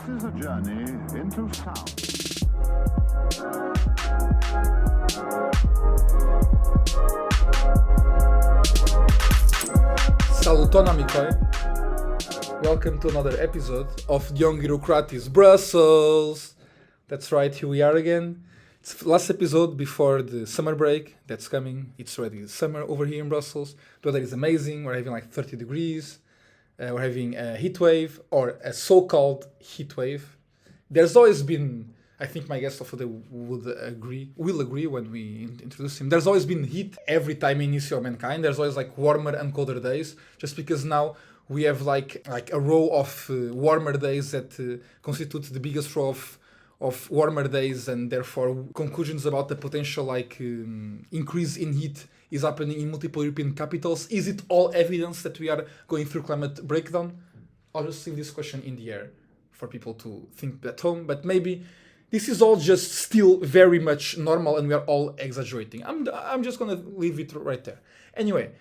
is a journey into sound. Saluton amicoi. Welcome to another episode of Young Bureaucratis Brussels. That's right, here we are again. It's the last episode before the summer break that's coming. It's already summer over here in Brussels. The weather is amazing. We're having like 30 degrees. We're having a heat wave, or a so-called heat wave. There's always been, I think my guest of today will agree when we introduce him. There's always been heat every time in History of Mankind. There's always like warmer and colder days, just because now we have like a row of warmer days that constitute the biggest row of warmer days, and therefore conclusions about the potential increase in heat is happening in multiple European capitals. Is it all evidence that we are going through climate breakdown? I'll just leave this question in the air for people to think at home, but maybe this is all just still very much normal and we are all exaggerating. I'm just gonna leave it right there. Anyway,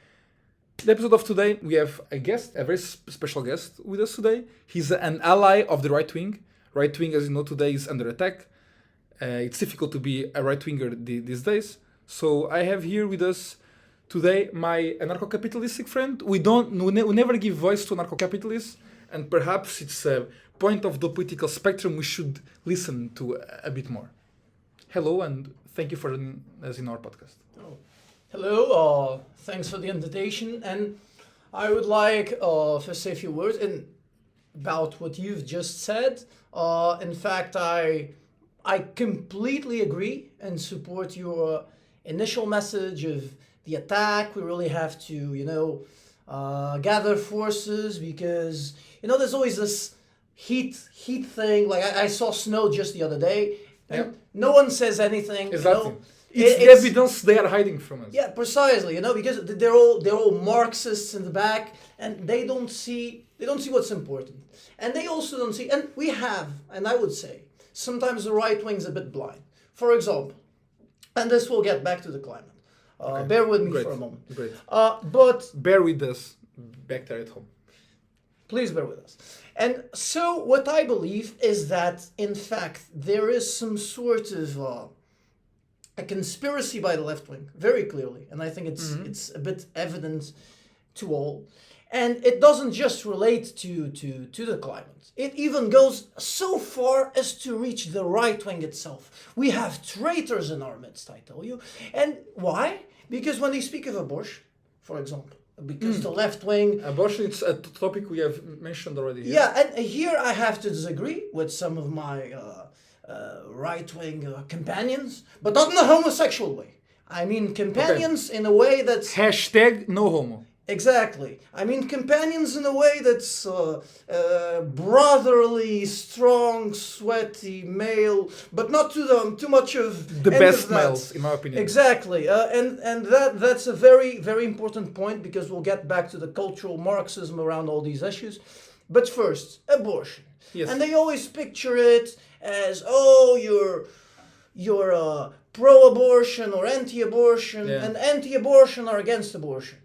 the episode of today, we have a guest, a very special guest with us today. He's an ally of the right wing. Right wing, as you know, today is under attack. It's difficult to be a right winger these days. So I have here with us today my anarcho-capitalistic friend. We never give voice to anarcho-capitalists, and perhaps it's a point of the political spectrum we should listen to a bit more. Hello, and thank you for joining us in our podcast. Oh. Hello, thanks for the invitation, and I would like to say a few words about what you've just said. In fact, I completely agree and support your initial message of the attack. We really have to, gather forces, because, there's always this heat thing. Like I saw snow just the other day, and no one says anything. Exactly. It's the evidence they are hiding from us. Yeah, precisely. Because they're all Marxists in the back, and they don't see what's important, and they also don't see. And we have, and I would say, sometimes the right wing's a bit blind. For example, and this will get back to the climate. Okay. Bear with me for a moment. Great. But bear with us back there at home. Please bear with us. And so what I believe is that, in fact, there is some sort of a conspiracy by the left wing, very clearly. And I think it's a bit evident to all. And it doesn't just relate to the climate. It even goes so far as to reach the right wing itself. We have traitors in our midst, I tell you. And why? Because when they speak of abortion, for example, because the left wing... Abortion, it's a topic we have mentioned already. Yeah, and here I have to disagree with some of my right-wing companions, but not in a homosexual way. I mean companions in a way that's... Hashtag no homo. Exactly. I mean companions in a way that's brotherly, strong, sweaty, male, but not too much of the best males, in my opinion. Exactly. And that's a very, very important point, because we'll get back to the cultural Marxism around all these issues. But first, abortion. Yes. And they always picture it as, you're pro-abortion or anti-abortion, and anti-abortion are against abortion.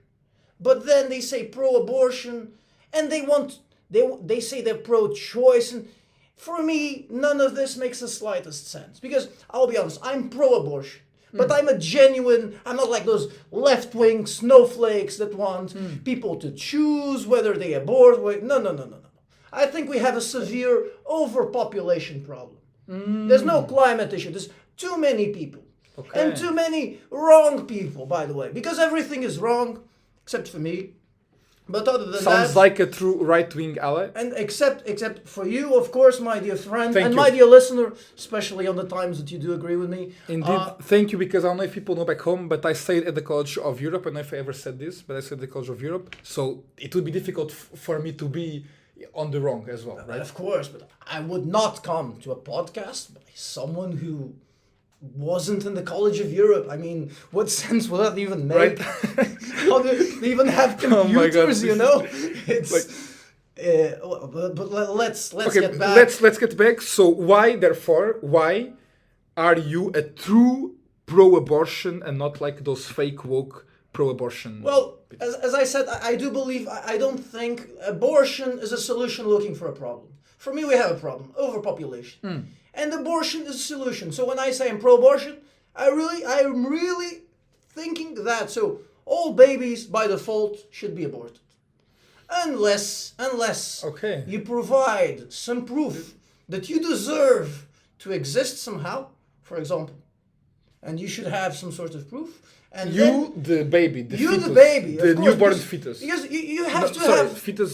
But then they say pro-abortion, and they say they're pro-choice, and for me, none of this makes the slightest sense. Because, I'll be honest, I'm pro-abortion, but I'm not like those left-wing snowflakes that want people to choose whether they abort. No. I think we have a severe overpopulation problem. There's no climate issue, there's too many people. Okay. And too many wrong people, by the way, because everything is wrong. Except for me. But other than that... Sounds like a true right-wing ally. And except for you, of course, my dear friend. Thank you. My dear listener, especially on the times that you do agree with me. Indeed. Thank you, because I don't know if people know back home, but I stayed at the College of Europe. I don't know if I ever said this, but I stayed at the College of Europe. So it would be difficult for me to be on the wrong as well, right? Of course, but I would not come to a podcast by someone who wasn't in the College of Europe. I mean, what sense will that even make? Right. How do they even have computers? It's but let's get back. Let's get back. So why are you a true pro-abortion and not like those fake woke pro-abortion? Well, as I said, I do believe, I don't think abortion is a solution looking for a problem. For me, we have a problem: overpopulation, and abortion is a solution. So when I say I'm pro-abortion, I'm really thinking that all babies by default should be aborted, unless Okay. you provide some proof that you deserve to exist somehow, for example, and you should have some sort of proof. And The baby, the you, fetus, the baby, the of course, newborn because- fetus. because you have to sorry, have. fetus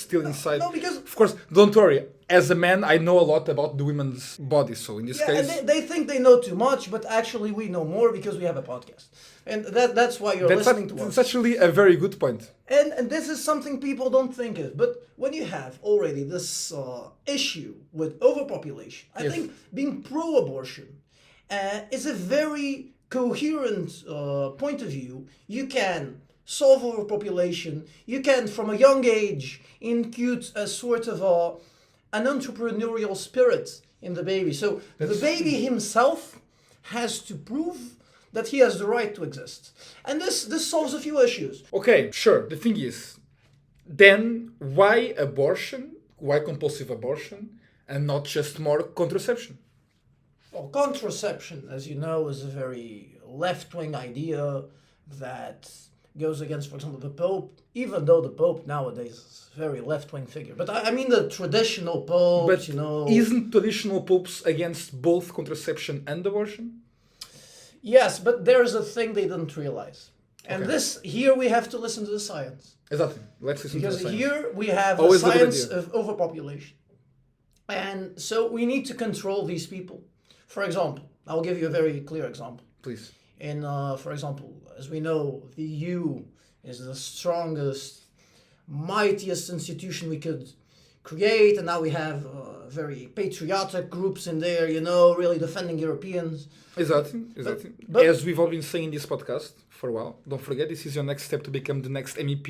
still inside. No, because Of course, don't worry. As a man, I know a lot about the women's body. So in this yeah, and case, they think they know too much, but actually we know more because we have a podcast, and that's why you're listening to that's us. actually a very good point. And this is something people don't think of. But when you have already this issue with overpopulation, I Yes. think being pro-abortion is a very coherent point of view. You can solve overpopulation. You can, from a young age, include a sort of an entrepreneurial spirit in the baby. So the baby himself has to prove that he has the right to exist. And this solves a few issues. Okay, sure. The thing is, then why abortion? Why compulsive abortion, and not just more contraception? Well, contraception, as you know, is a very left-wing idea that goes against, for example, the Pope, even though the Pope nowadays is a very left-wing figure. But I mean the traditional popes, But you know. isn't traditional popes against both contraception and abortion? Yes, but there's a thing they didn't realize. And Okay. here we have to listen to the science. Exactly. Let's listen Because to the science. here we have Always a a good science idea. of overpopulation. And so we need to control these people. For example, I'll give you a very clear example. Please. For example, as we know, the EU is the strongest, mightiest institution we could create, and now we have very patriotic groups in there, you know, really defending Europeans. Exactly. but- As we've all been saying in this podcast for a while, don't forget this is your next step to become the next MEP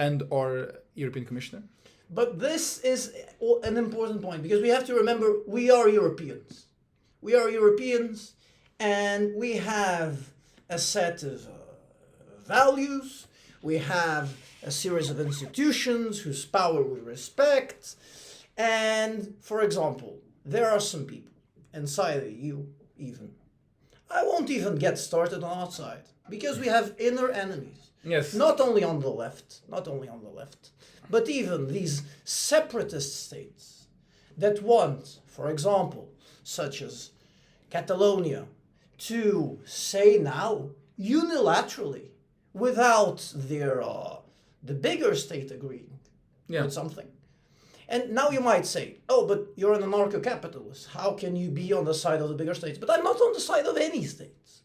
and or European Commissioner. But this is an important point because we have to remember we are Europeans. We are Europeans, and we have a set of values. We have a series of institutions whose power we respect. And, for example, there are some people inside the EU, even. I won't even get started on outside because we have inner enemies. Yes. Not only on the left, but even these separatist states that want, for example, such as Catalonia, to say now unilaterally, without their the bigger state agreeing with something. And now you might say, oh, but you're an anarcho-capitalist. How can you be on the side of the bigger states? But I'm not on the side of any states.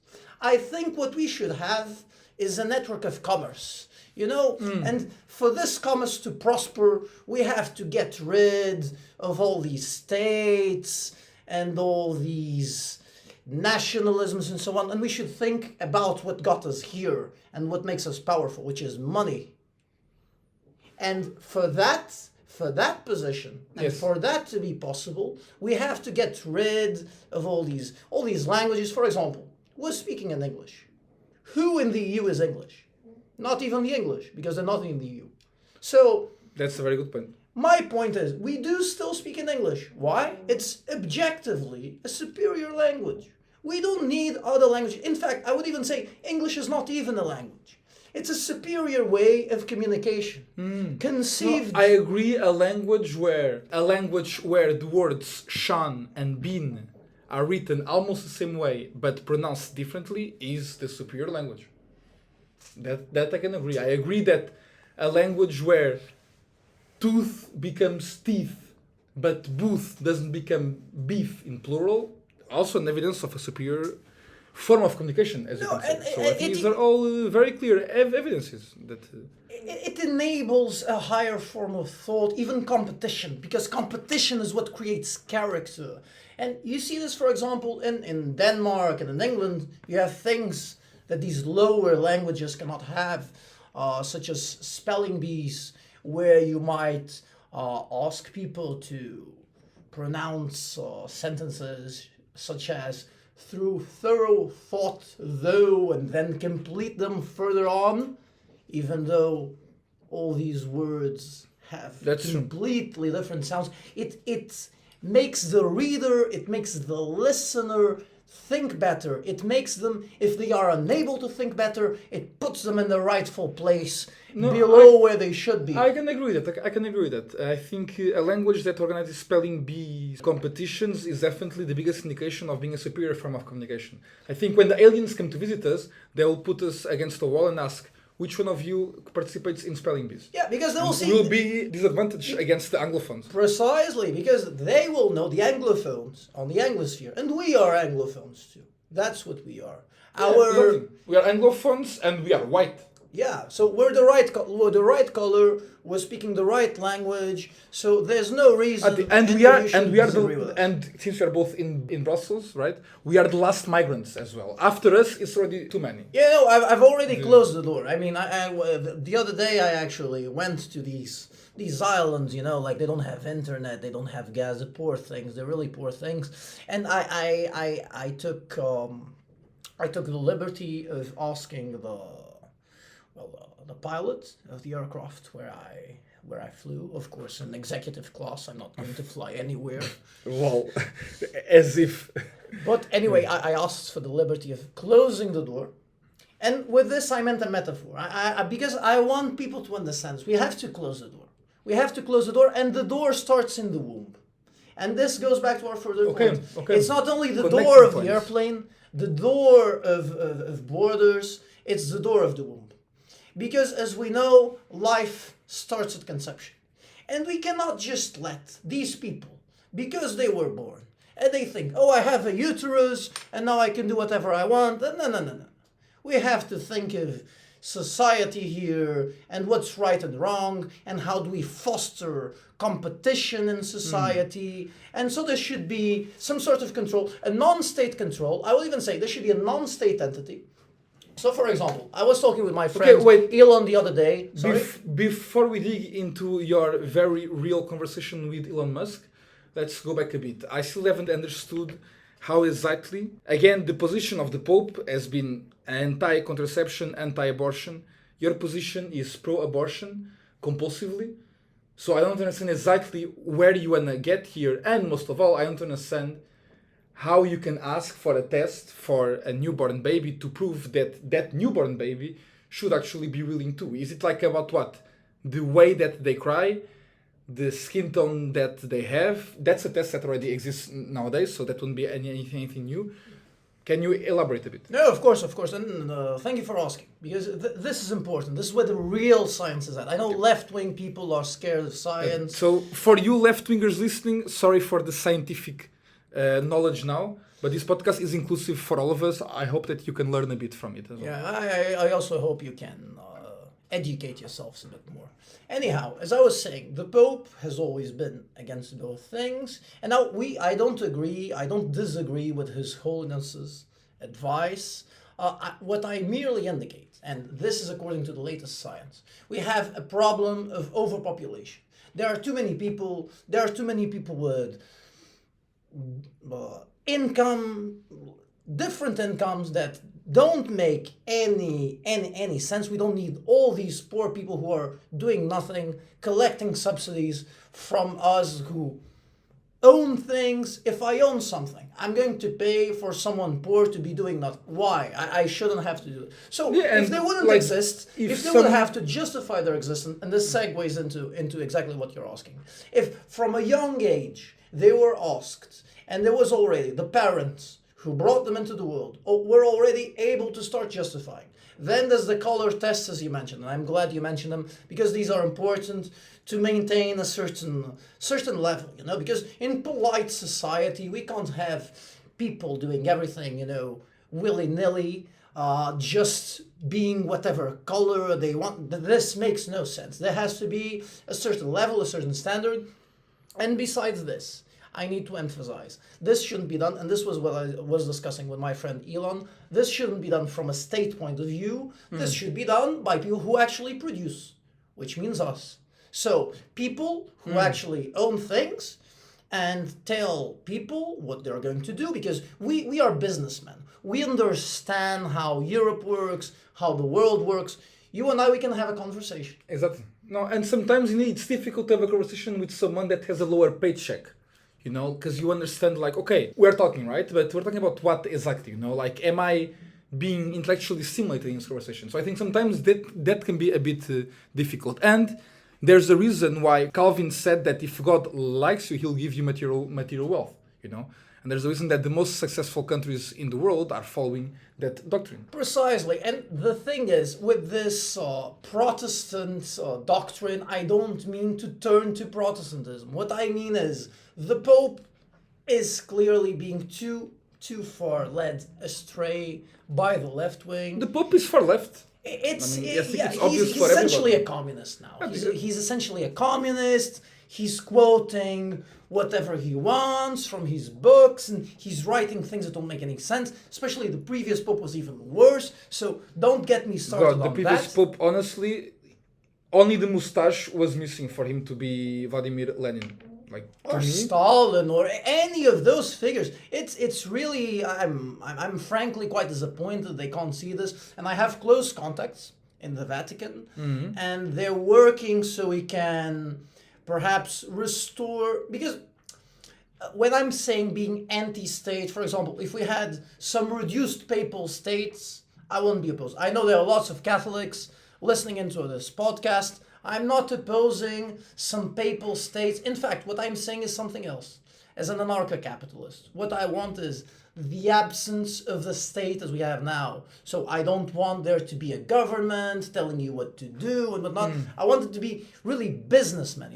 I think what we should have is a network of commerce, you know? And for this commerce to prosper, we have to get rid of all these states and all these nationalisms and so on. And we should think about what got us here and what makes us powerful, which is money. And for that position, and for that to be possible, we have to get rid of all these languages. For example, we're speaking in English. Who in the EU is English? Not even the English, because they're not in the EU. So That's a very good point. my point is, we do still speak in English. Why? It's objectively a superior language. We don't need other languages. In fact, I would even say English is not even a language. It's a superior way of communication. Conceived. I agree. A language where the words "shan" and "bin" are written almost the same way but pronounced differently is the superior language. That I can agree. I agree that a language where tooth becomes teeth but booth doesn't become beef in plural, also an evidence of a superior form of communication, as you can say. So I think these are all very clear evidences that. It enables a higher form of thought, even competition, because competition is what creates character. And you see this, for example, in Denmark and in England. You have things that these lower languages cannot have, such as spelling bees, where you might ask people to pronounce sentences such as through thorough thought, though, and then complete them further on, even though all these words have That's true. completely different sounds. It makes the reader, it makes the listener think better. It makes them, if they are unable to think better, it puts them in the rightful place below where they should be. I can agree with that. I can agree with that. I think a language that organizes spelling bee competitions is definitely the biggest indication of being a superior form of communication. I think when the aliens come to visit us, they will put us against the wall and ask, which one of you participates in spelling bees? Yeah, because they will see... will be disadvantaged against the Anglophones. Precisely, because they will know the Anglophones on the Anglosphere, and we are Anglophones too. That's what we are. Exactly. We are Anglophones and we are white. Yeah, so we're the right color. We're speaking the right language. So there's no reason. And since we are both in Brussels, right? We are the last migrants as well. After us, it's already too many. Yeah, no, I've already closed the door. I mean, the other day I actually went to these islands, you know, like they don't have internet, they don't have gas. They're poor things. They're really poor things. And I took the liberty of asking the pilot of the aircraft where I flew. Of course, in executive class. I'm not going to fly anywhere. Well, as if. But anyway, I asked for the liberty of closing the door. And with this, I meant a metaphor. Because I want people to understand this. We have to close the door. We have to close the door, and the door starts in the womb. And this goes back to our further point. Okay. It's not only the door of the airplane, the door of borders, it's the door of the womb. Because as we know, life starts at conception. And we cannot just let these people, because they were born, and they think, oh, I have a uterus, and now I can do whatever I want. No. We have to think of society here, and what's right and wrong, and how do we foster competition in society. And so there should be some sort of control, a non-state control. I will even say there should be a non-state entity. So, for example, I was talking with my friend Elon the other day. Sorry? Before we dig into your very real conversation with Elon Musk, let's go back a bit. I still haven't understood how exactly, again, the position of the Pope has been anti-contraception, anti-abortion. Your position is pro-abortion compulsively. So I don't understand exactly where you want to get here. And most of all, I don't understand how you can ask for a test for a newborn baby to prove that that newborn baby should actually be willing to. Is it like about what? The way that they cry, the skin tone that they have? That's a test that already exists nowadays, so that wouldn't be anything new. Can you elaborate a bit? No, of course. And thank you for asking, because this is important. This is where the real science is at. I know left-wing people are scared of science. So for you left-wingers listening, sorry for the scientific knowledge now, but this podcast is inclusive for all of us. I hope that you can learn a bit from it as well. Yeah, I also hope you can educate yourselves a bit more. Anyhow, as I was saying, the Pope has always been against both things, and now I don't disagree with His Holiness's advice. What I merely indicate, and this is according to the latest science, we have a problem of overpopulation. There are too many people with different incomes that don't make any sense. We don't need all these poor people who are doing nothing, collecting subsidies from us who own things. If I own something, I'm going to pay for someone poor to be doing nothing. Why? I shouldn't have to do it. So if they wouldn't exist, if they would have to justify their existence, and this segues into exactly what you're asking. If from a young age they were asked, and there was already the parents who brought them into the world were already able to start justifying. Then there's the color tests, as you mentioned, and I'm glad you mentioned them, because these are important to maintain a certain level, you know, because in polite society we can't have people doing everything, you know, willy-nilly, just being whatever color they want. This makes no sense. There has to be a certain level, a certain standard. And besides this, I need to emphasize, this shouldn't be done, and this was what I was discussing with my friend Elon, this shouldn't be done from a state point of view. This should be done by people who actually produce, which means us. So people who actually own things and tell people what they're going to do, because we are businessmen. We understand how Europe works, how the world works. You and I, we can have a conversation. Exactly. No, and sometimes it's difficult to have a conversation with someone that has a lower paycheck, because you understand, like, okay, we're talking, right? But we're talking about what exactly, like, am I being intellectually stimulated in this conversation? So I think sometimes that can be a bit difficult. And there's a reason why Calvin said that if God likes you, he'll give you material wealth, And there's a reason that the most successful countries in the world are following that doctrine. Precisely. And the thing is, with this Protestant doctrine, I don't mean to turn to Protestantism. What I mean is, the Pope is clearly being too far led astray by the left wing. The Pope is far left. It's obvious he's for essentially everybody. a communist now. He's essentially a communist. He's quoting whatever he wants from his books, and he's writing things that don't make any sense. Especially the previous Pope was even worse. So don't get me started God, the on previous that. Pope, honestly, only the mustache was missing for him to be Vladimir Lenin. Like, to Or me, Stalin, or any of those figures. It's really, I'm frankly quite disappointed they can't see this. And I have close contacts in the Vatican, and they're working so we can perhaps restore, because when I'm saying being anti-state, for example, if we had some reduced papal states, I wouldn't be opposed. I know there are lots of Catholics listening into this podcast. I'm not opposing some papal states. In fact, what I'm saying is something else. As an anarcho-capitalist, what I want is the absence of the state as we have now. So I don't want there to be a government telling you what to do and whatnot. I want it to be really businessmen,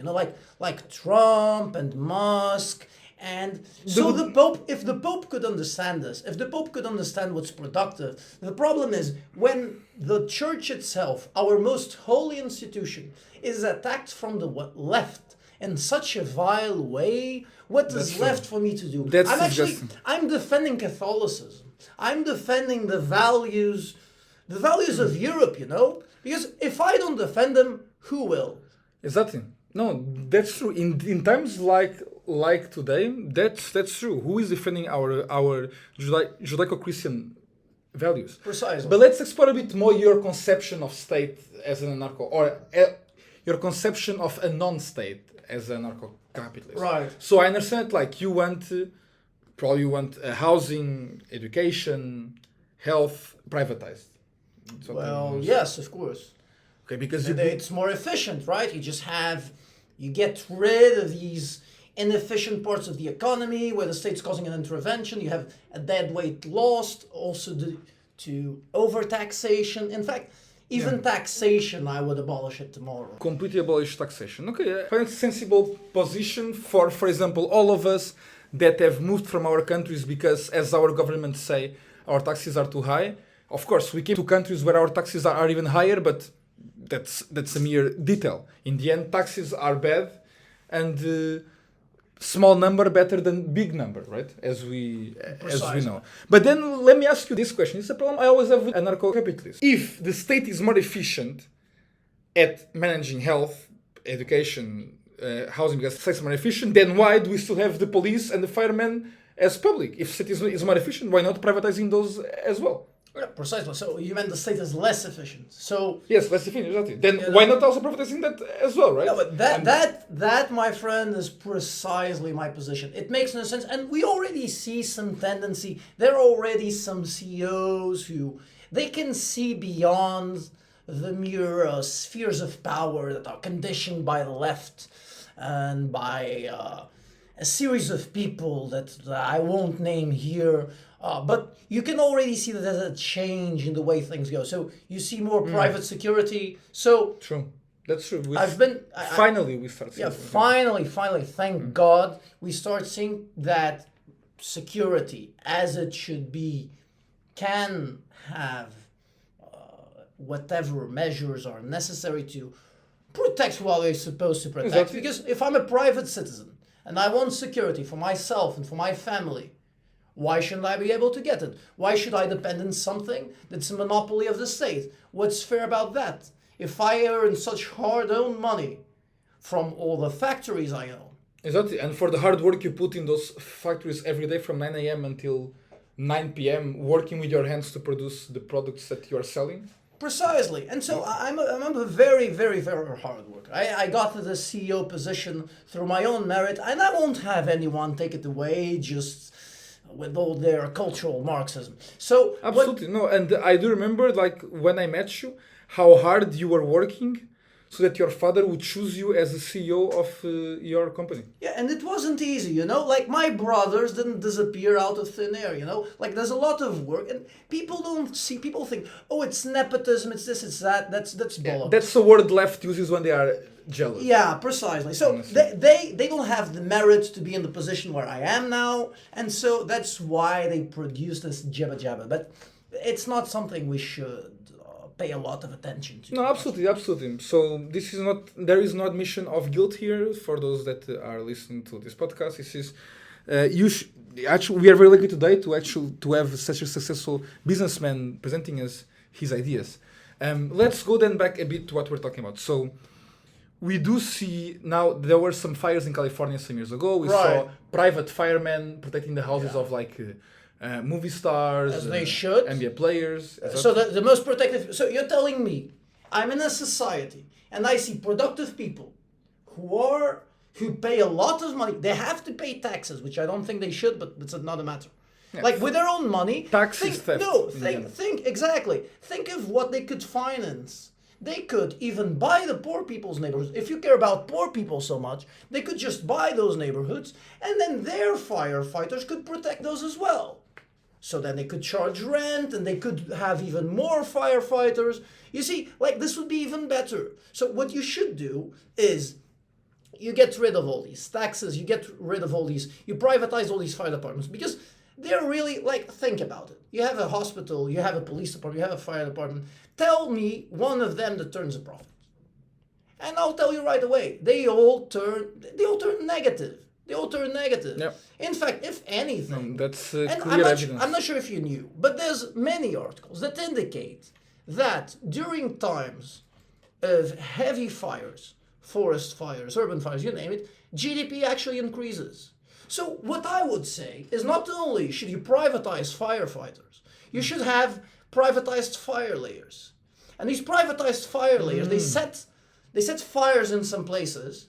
like Trump and Musk. And so the Pope, if the Pope could understand this, if the Pope could understand what's productive, the problem is when the Church itself, our most holy institution, is attacked from the left in such a vile way, what is left for me to do? I'm defending Catholicism. I'm defending the values of Europe, because if I don't defend them, who will? Exactly. No, that's true. In times like today, that's true. Who is defending our Judaico-Christian values? Precisely. But let's explore a bit more your conception of state as an anarcho, or your conception of a non-state as an anarcho-capitalist. Right. So I understand, like, you probably want housing, education, health privatized. Well, yes, of course. Okay, because it's more efficient, right? You get rid of these inefficient parts of the economy where the state's causing an intervention. You have a dead weight lost, also to overtaxation. In fact, even taxation, I would abolish it tomorrow. Completely abolish taxation. Okay, I find it a sensible position for example, all of us that have moved from our countries because, as our governments say, our taxes are too high. Of course, we came to countries where our taxes are even higher, but that's a mere detail. In the end, taxes are bad, and small number better than big number, right? As we know. But then let me ask you this question. It's a problem I always have with anarcho-capitalists. If the state is more efficient at managing health, education, housing, because the state is more efficient, then why do we still have the police and the firemen as public? If state is more efficient, why not privatizing those as well? Yeah, precisely. So you meant the state is less efficient. So yes, less efficient, exactly. Then why not also privatizing that as well, right? Yeah, but that, my friend, is precisely my position. It makes no sense, and we already see some tendency. There are already some CEOs who they can see beyond the mere spheres of power that are conditioned by the left and by a series of people that I won't name here. But you can already see that there's a change in the way things go. So you see more private security. So true, that's true. Finally, we start seeing. Yeah, finally, thank God, we start seeing that security, as it should be, can have whatever measures are necessary to protect what they're supposed to protect. Exactly. Because if I'm a private citizen and I want security for myself and for my family, why shouldn't I be able to get it? Why should I depend on something that's a monopoly of the state? What's fair about that? If I earn such hard-earned money from all the factories I own. Exactly, and for the hard work you put in those factories every day from 9 a.m. until 9 p.m., working with your hands to produce the products that you are selling. Precisely. And so I'm a very, very, very hard worker. I got to the CEO position through my own merit, and I won't have anyone take it away just with all their cultural Marxism. So Absolutely. No, and I do remember, like, when I met you, how hard you were working so that your father would choose you as the CEO of your company. Yeah, and it wasn't easy, you know? Like, my brothers didn't disappear out of thin air, you know? Like, there's a lot of work, and people don't see, people think, oh, it's nepotism, it's this, it's that. That's bollocks. That's the word left uses when they are jealous. Yeah, precisely. So they don't have the merit to be in the position where I am now, and so that's why they produce this jabba jabba. But it's not something we should pay a lot of attention to. No, absolutely. So there is no admission of guilt here for those that are listening to this podcast. This is, actually, we are very lucky today to have such a successful businessman presenting us his ideas. Let's go then back a bit to what we're talking about. So we do see now there were some fires in California some years ago. We saw private firemen protecting the houses of like movie stars, as they should, NBA players. So the most protective. So you're telling me I'm in a society and I see productive people who pay a lot of money. They have to pay taxes, which I don't think they should, but it's another matter. Yeah. Like with their own money, taxes theft. No, think exactly. Think of what they could finance. They could even buy the poor people's neighborhoods. If you care about poor people so much, they could just buy those neighborhoods, and then their firefighters could protect those as well. So then they could charge rent, and they could have even more firefighters. You see, like this would be even better. So what you should do is you get rid of all these taxes, you get rid of all these, you privatize all these fire departments, because they're really, like, think about it. You have a hospital, you have a police department, you have a fire department. Tell me one of them that turns a profit. And I'll tell you right away, they all turn negative. They all turn negative. Yep. In fact, if anything, that's and clear evidence. I'm not sure if you knew, but there's many articles that indicate that during times of heavy fires, forest fires, urban fires, you name it, GDP actually increases. So what I would say is not only should you privatize firefighters, you should have privatized fire layers. And these privatized fire layers, they set fires in some places,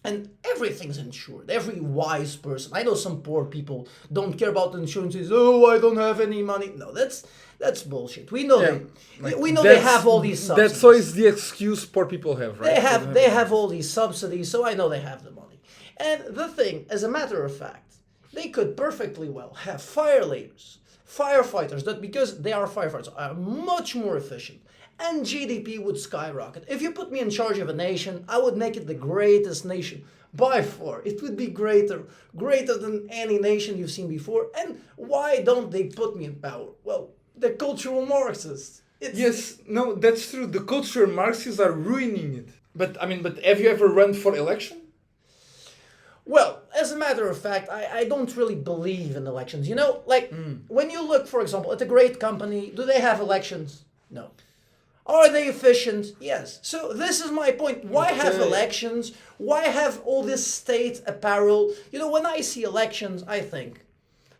and everything's insured. Every wise person. I know some poor people don't care about insurances. Oh, I don't have any money. No, that's bullshit. We know they have all these subsidies. That's always the excuse poor people have, right? They have all these subsidies, so I know they have the money. And the thing, as a matter of fact, they could perfectly well have fire layers, firefighters that, because they are firefighters, are much more efficient, and GDP would skyrocket. If you put me in charge of a nation, I would make it the greatest nation by far. It would be greater than any nation you've seen before. And why don't they put me in power? Well, the cultural Marxists. Yes, no, that's true. The cultural Marxists are ruining it. But have you ever run for election? Well, as a matter of fact, I don't really believe in elections. You know, like when you look, for example, at a great company, do they have elections? No. Are they efficient? Yes. So this is my point. Why have elections? Why have all this state apparel? You know, when I see elections, I think,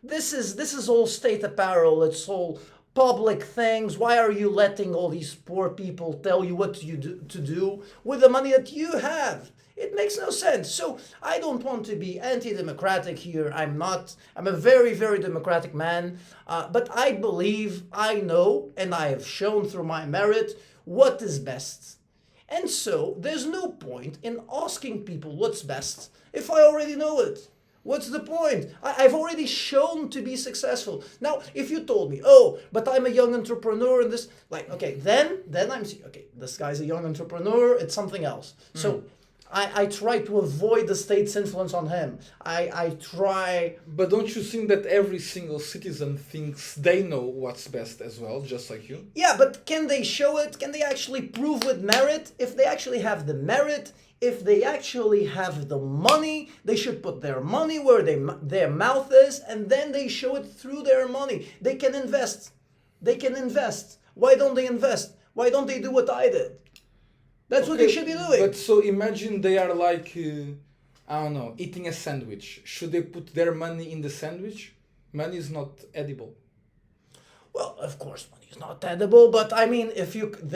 this is all state apparel. It's all public things. Why are you letting all these poor people tell you what to do with the money that you have? It makes no sense. So I don't want to be anti-democratic here. I'm not. I'm a very, very democratic man. But I believe, I know, and I have shown through my merit what is best. And so there's no point in asking people what's best if I already know it. What's the point? I've already shown to be successful. Now, if you told me, oh, but I'm a young entrepreneur and this, like, okay, then I'm, okay, this guy's a young entrepreneur, it's something else. So I try to avoid the state's influence on him. I try... But don't you think that every single citizen thinks they know what's best as well, just like you? Yeah, but can they show it? Can they actually prove with merit? If they actually have the merit, if they actually have the money, they should put their money where their mouth is, and then they show it through their money. They can invest. Why don't they invest? Why don't they do what I did? That's what they should be doing. But so imagine they are like, I don't know, eating a sandwich. Should they put their money in the sandwich? Money is not edible. Well, of course, money is not edible, but I mean,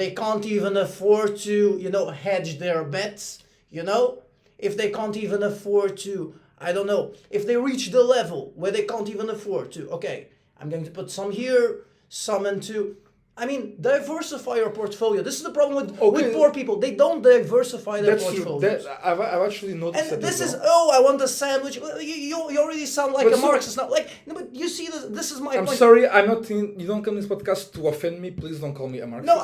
they can't even afford to, hedge their bets, if they can't even afford to, I don't know, if they reach the level where they can't even afford to, okay, I'm going to put some here, some into. I mean, diversify your portfolio. This is the problem with poor people. They don't diversify their portfolios. I've actually noticed and that. This is, I want a sandwich. You already sound like a Marxist now. No, but you see, this is my point. I'm sorry, I'm not. You don't come to this podcast to offend me. Please don't call me a Marxist. No,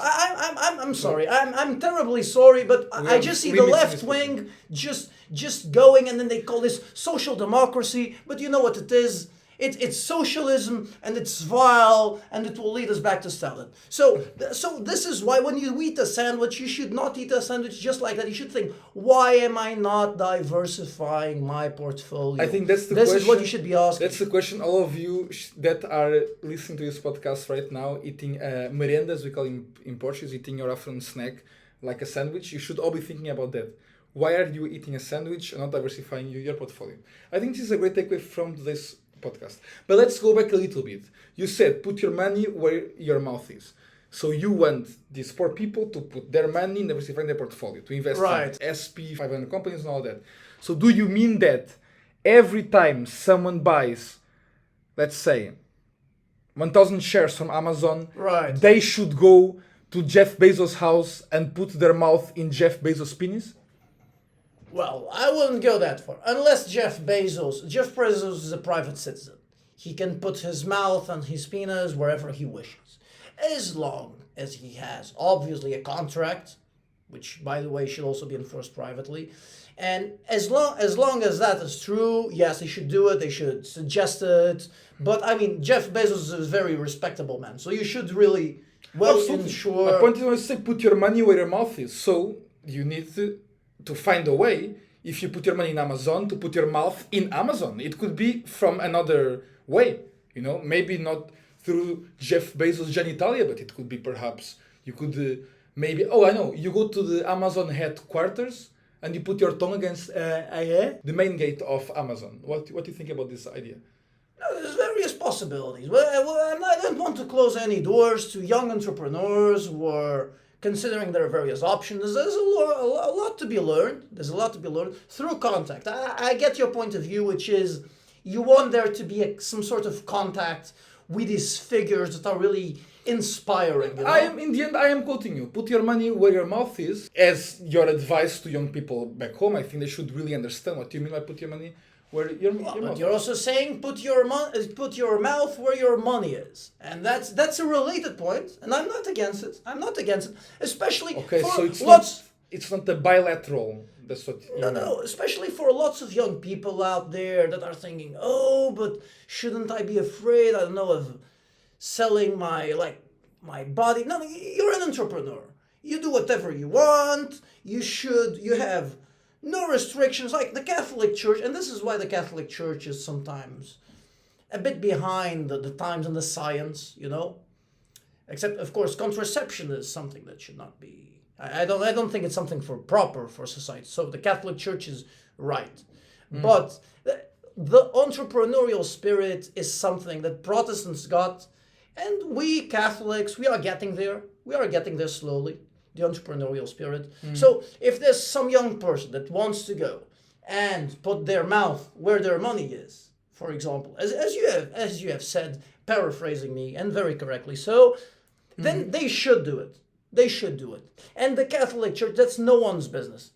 I'm sorry. I'm terribly sorry, but I just see the left wing just going, and then they call this social democracy. But you know what it is? It's socialism, and it's vile, and it will lead us back to Stalin. So this is why when you eat a sandwich, you should not eat a sandwich just like that. You should think, why am I not diversifying my portfolio? I think that's the question. This is what you should be asking. That's the question. All of you that are listening to this podcast right now, eating merenda, as we call it in Portuguese, eating your afternoon snack like a sandwich, you should all be thinking about that. Why are you eating a sandwich and not diversifying your portfolio? I think this is a great takeaway from today's podcast. But let's go back a little bit. You said put your money where your mouth is. So you want these poor people to put their money in diversifying their portfolio, to invest in SP 500 companies and all that. So do you mean that every time someone buys, let's say, 1,000 shares from Amazon, they should go to Jeff Bezos' house and put their mouth in Jeff Bezos' penis? Well, I wouldn't go that far. Unless Jeff Bezos is a private citizen. He can put his mouth and his penis wherever he wishes. As long as he has, obviously, a contract, which, by the way, should also be enforced privately. And as long as that is true, yes, they should do it, they should suggest it. But, I mean, Jeff Bezos is a very respectable man. So you should really ensure... My point is to say put your money where your mouth is. So you need to find a way, if you put your money in Amazon, to put your mouth in Amazon. It could be from another way, maybe not through Jeff Bezos' genitalia, but it could be perhaps, you could you go to the Amazon headquarters and you put your tongue against the main gate of Amazon. What do you think about this idea? No, there's various possibilities. Well, I don't want to close any doors to young entrepreneurs who are considering their various options. There's a lot to be learned. There's a lot to be learned through contact. I get your point of view, which is you want there to be some sort of contact with these figures that are really inspiring. I am quoting you. Put your money where your mouth is. As your advice to young people back home, I think they should really understand what you mean by put your money where your mouth. You're also saying put your mouth where your money is, and that's a related point, and I'm not against it. Especially it's not the bilateral. That's what. No. Especially for lots of young people out there that are thinking, oh, but shouldn't I be afraid? I don't know of selling my body. No, you're an entrepreneur. You do whatever you want. You have no restrictions, like the Catholic Church, and this is why the Catholic Church is sometimes a bit behind the times and the science, Except, of course, contraception is something that should not be. I don't think it's something proper for society. So the Catholic Church is right, but the entrepreneurial spirit is something that Protestants got, and we Catholics, we are getting there. We are getting there slowly. The entrepreneurial spirit. So if there's some young person that wants to go and put their mouth where their money is, for example, as you have said, paraphrasing me, and very correctly so, then they should do it. They should do it. And the Catholic Church, that's no one's business.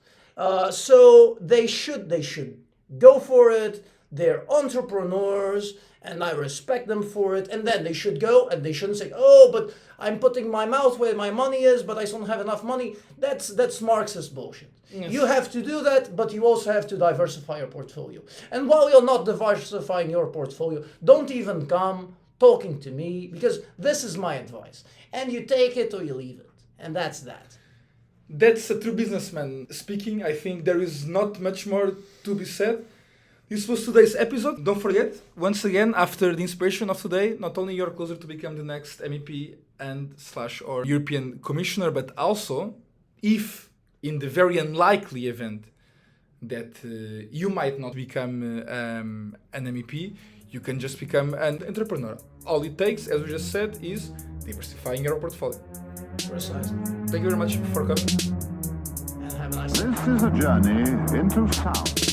So they should go for it. They're entrepreneurs, and I respect them for it. And then they should go, and they shouldn't say, oh, but I'm putting my mouth where my money is, but I don't have enough money. That's Marxist bullshit. Yes. You have to do that, but you also have to diversify your portfolio. And while you're not diversifying your portfolio, don't even come talking to me, because this is my advice. And you take it or you leave it. And that's that. That's a true businessman speaking. I think there is not much more to be said. This was today's episode. Don't forget, once again, after the inspiration of today, not only you're closer to become the next MEP or European Commissioner, but also, if in the very unlikely event that you might not become an MEP, you can just become an entrepreneur. All it takes, as we just said, is diversifying your portfolio. Precisely. Thank you very much for coming. And have a nice day. This is a journey into sound.